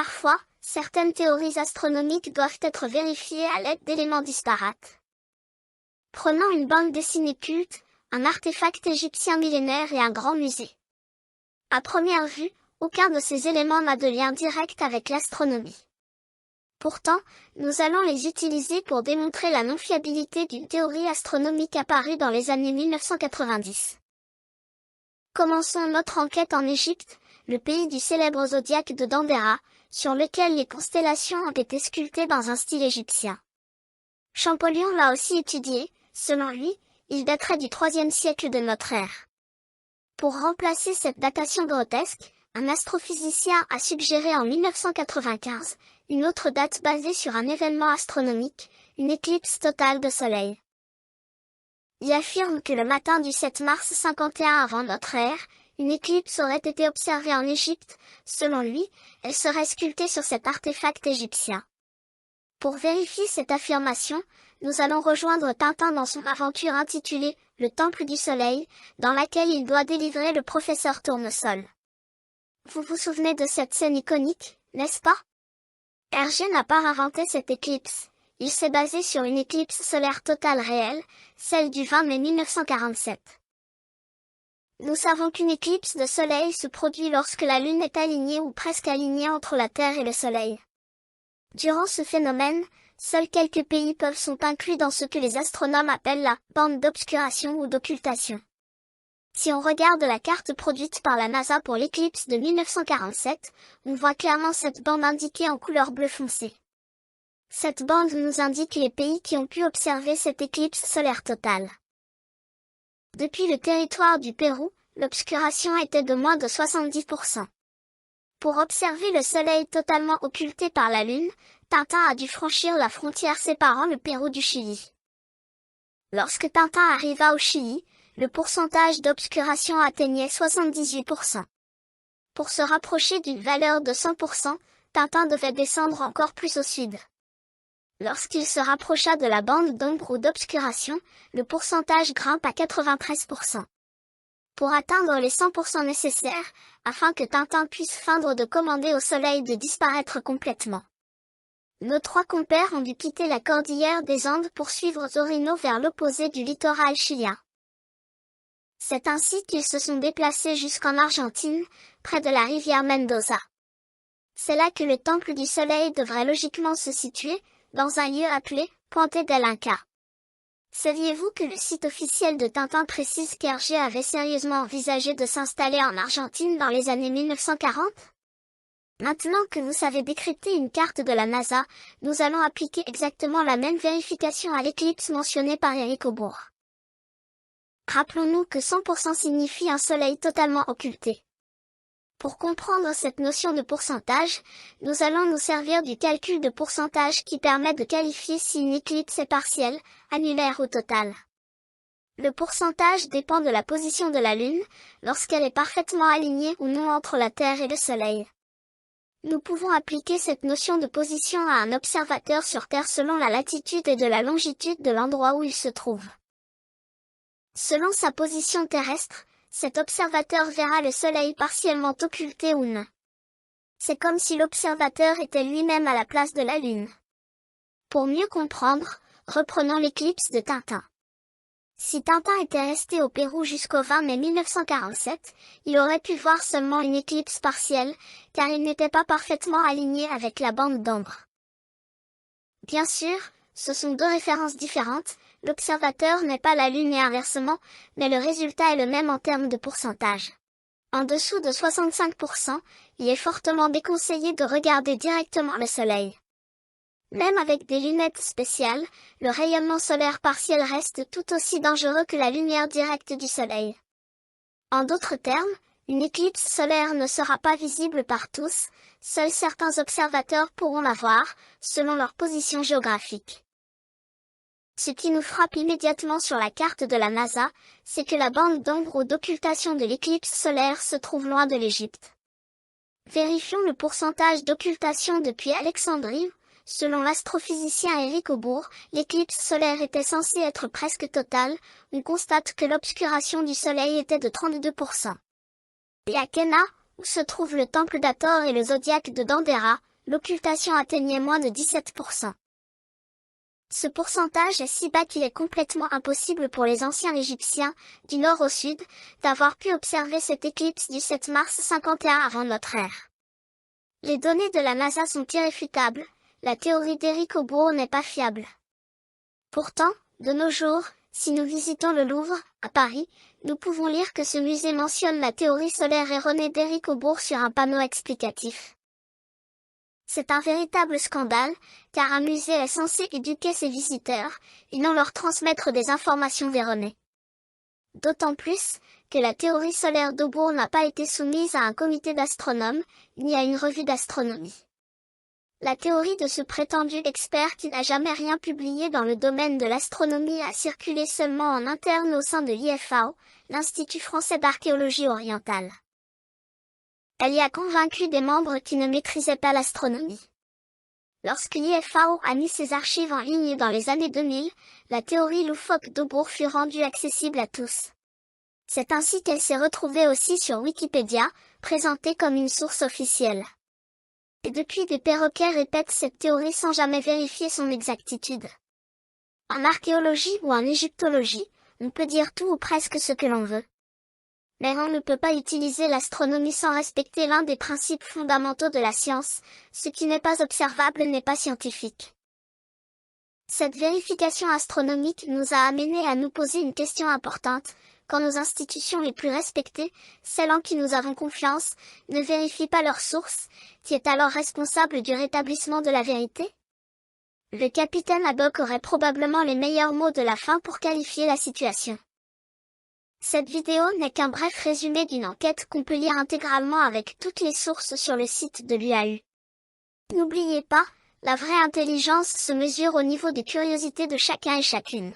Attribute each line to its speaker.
Speaker 1: Parfois, certaines théories astronomiques doivent être vérifiées à l'aide d'éléments disparates. Prenons une bande dessinée culte, un artefact égyptien millénaire et un grand musée. À première vue, aucun de ces éléments n'a de lien direct avec l'astronomie. Pourtant, nous allons les utiliser pour démontrer la non-fiabilité d'une théorie astronomique apparue dans les années 1990. Commençons notre enquête en Égypte, le pays du célèbre zodiaque de Dendera, sur lequel les constellations ont été sculptées dans un style égyptien. Champollion l'a aussi étudié, selon lui, il daterait du IIIe siècle de notre ère. Pour remplacer cette datation grotesque, un astrophysicien a suggéré en 1995 une autre date basée sur un événement astronomique, une éclipse totale de soleil. Il affirme que le matin du 7 mars 51 avant notre ère, une éclipse aurait été observée en Égypte. Selon lui, elle serait sculptée sur cet artefact égyptien. Pour vérifier cette affirmation, nous allons rejoindre Tintin dans son aventure intitulée « Le Temple du Soleil », dans laquelle il doit délivrer le professeur Tournesol. Vous vous souvenez de cette scène iconique, n'est-ce pas? Hergé n'a pas inventé cette éclipse, il s'est basé sur une éclipse solaire totale réelle, celle du 20 mai 1947. Nous savons qu'une éclipse de soleil se produit lorsque la Lune est alignée ou presque alignée entre la Terre et le Soleil. Durant ce phénomène, seuls quelques pays peuvent sont inclus dans ce que les astronomes appellent la bande d'obscuration ou d'occultation. Si on regarde la carte produite par la NASA pour l'éclipse de 1947, on voit clairement cette bande indiquée en couleur bleu foncé. Cette bande nous indique les pays qui ont pu observer cette éclipse solaire totale. Depuis le territoire du Pérou, l'obscuration était de moins de 70%. Pour observer le Soleil totalement occulté par la Lune, Tintin a dû franchir la frontière séparant le Pérou du Chili. Lorsque Tintin arriva au Chili, le pourcentage d'obscuration atteignait 78%. Pour se rapprocher d'une valeur de 100%, Tintin devait descendre encore plus au sud. Lorsqu'il se rapprocha de la bande d'ombre ou d'obscuration, le pourcentage grimpe à 93%. Pour atteindre les 100% nécessaires, afin que Tintin puisse feindre de commander au Soleil de disparaître complètement. Nos trois compères ont dû quitter la cordillère des Andes pour suivre Zorino vers l'opposé du littoral chilien. C'est ainsi qu'ils se sont déplacés jusqu'en Argentine, près de la rivière Mendoza. C'est là que le Temple du Soleil devrait logiquement se situer, dans un lieu appelé Puente del Inca. Saviez-vous que le site officiel de Tintin précise qu'Hergé avait sérieusement envisagé de s'installer en Argentine dans les années 1940? Maintenant que vous savez décrypter une carte de la NASA, nous allons appliquer exactement la même vérification à l'éclipse mentionnée par Eric Aubourg. Rappelons-nous que 100% signifie un soleil totalement occulté. Pour comprendre cette notion de pourcentage, nous allons nous servir du calcul de pourcentage qui permet de qualifier si une éclipse est partielle, annulaire ou totale. Le pourcentage dépend de la position de la Lune, lorsqu'elle est parfaitement alignée ou non entre la Terre et le Soleil. Nous pouvons appliquer cette notion de position à un observateur sur Terre selon la latitude et de la longitude de l'endroit où il se trouve. Selon sa position terrestre, cet observateur verra le Soleil partiellement occulté ou non. C'est comme si l'observateur était lui-même à la place de la Lune. Pour mieux comprendre, reprenons l'éclipse de Tintin. Si Tintin était resté au Pérou jusqu'au 20 mai 1947, il aurait pu voir seulement une éclipse partielle, car il n'était pas parfaitement aligné avec la bande d'ombre. Bien sûr, ce sont deux références différentes, l'observateur n'est pas la Lune et inversement, mais le résultat est le même en termes de pourcentage. En dessous de 65%, il est fortement déconseillé de regarder directement le Soleil. Même avec des lunettes spéciales, le rayonnement solaire partiel reste tout aussi dangereux que la lumière directe du Soleil. En d'autres termes, une éclipse solaire ne sera pas visible par tous, seuls certains observateurs pourront la voir, selon leur position géographique. Ce qui nous frappe immédiatement sur la carte de la NASA, c'est que la bande d'ombre ou d'occultation de l'éclipse solaire se trouve loin de l'Égypte. Vérifions le pourcentage d'occultation depuis Alexandrie. Selon l'astrophysicien Eric Aubourg, l'éclipse solaire était censée être presque totale, on constate que l'obscuration du Soleil était de 32%. Et à Kenna, où se trouve le temple d'Hathor et le zodiaque de Dendera, l'occultation atteignait moins de 17%. Ce pourcentage est si bas qu'il est complètement impossible pour les anciens Égyptiens, du nord au sud, d'avoir pu observer cette éclipse du 7 mars 51 avant notre ère. Les données de la NASA sont irréfutables, la théorie d'Eric Aubourg n'est pas fiable. Pourtant, de nos jours, si nous visitons le Louvre, à Paris, nous pouvons lire que ce musée mentionne la théorie solaire erronée d'Eric Aubourg sur un panneau explicatif. C'est un véritable scandale, car un musée est censé éduquer ses visiteurs, et non leur transmettre des informations erronées. D'autant plus, que la théorie solaire d'Aubourg n'a pas été soumise à un comité d'astronomes, ni à une revue d'astronomie. La théorie de ce prétendu expert qui n'a jamais rien publié dans le domaine de l'astronomie a circulé seulement en interne au sein de l'IFAO, l'Institut français d'archéologie orientale. Elle y a convaincu des membres qui ne maîtrisaient pas l'astronomie. Lorsque l'IFAO a mis ses archives en ligne dans les années 2000, la théorie loufoque d'Aubourg fut rendue accessible à tous. C'est ainsi qu'elle s'est retrouvée aussi sur Wikipédia, présentée comme une source officielle. Et depuis des perroquets répètent cette théorie sans jamais vérifier son exactitude. En archéologie ou en égyptologie, on peut dire tout ou presque ce que l'on veut. Mais on ne peut pas utiliser l'astronomie sans respecter l'un des principes fondamentaux de la science, ce qui n'est pas observable n'est pas scientifique. Cette vérification astronomique nous a amenés à nous poser une question importante, quand nos institutions les plus respectées, celles en qui nous avons confiance, ne vérifient pas leurs sources, qui est alors responsable du rétablissement de la vérité? Le capitaine Haddock aurait probablement les meilleurs mots de la fin pour qualifier la situation. Cette vidéo n'est qu'un bref résumé d'une enquête qu'on peut lire intégralement avec toutes les sources sur le site de l'UAU. N'oubliez pas, la vraie intelligence se mesure au niveau des curiosités de chacun et chacune.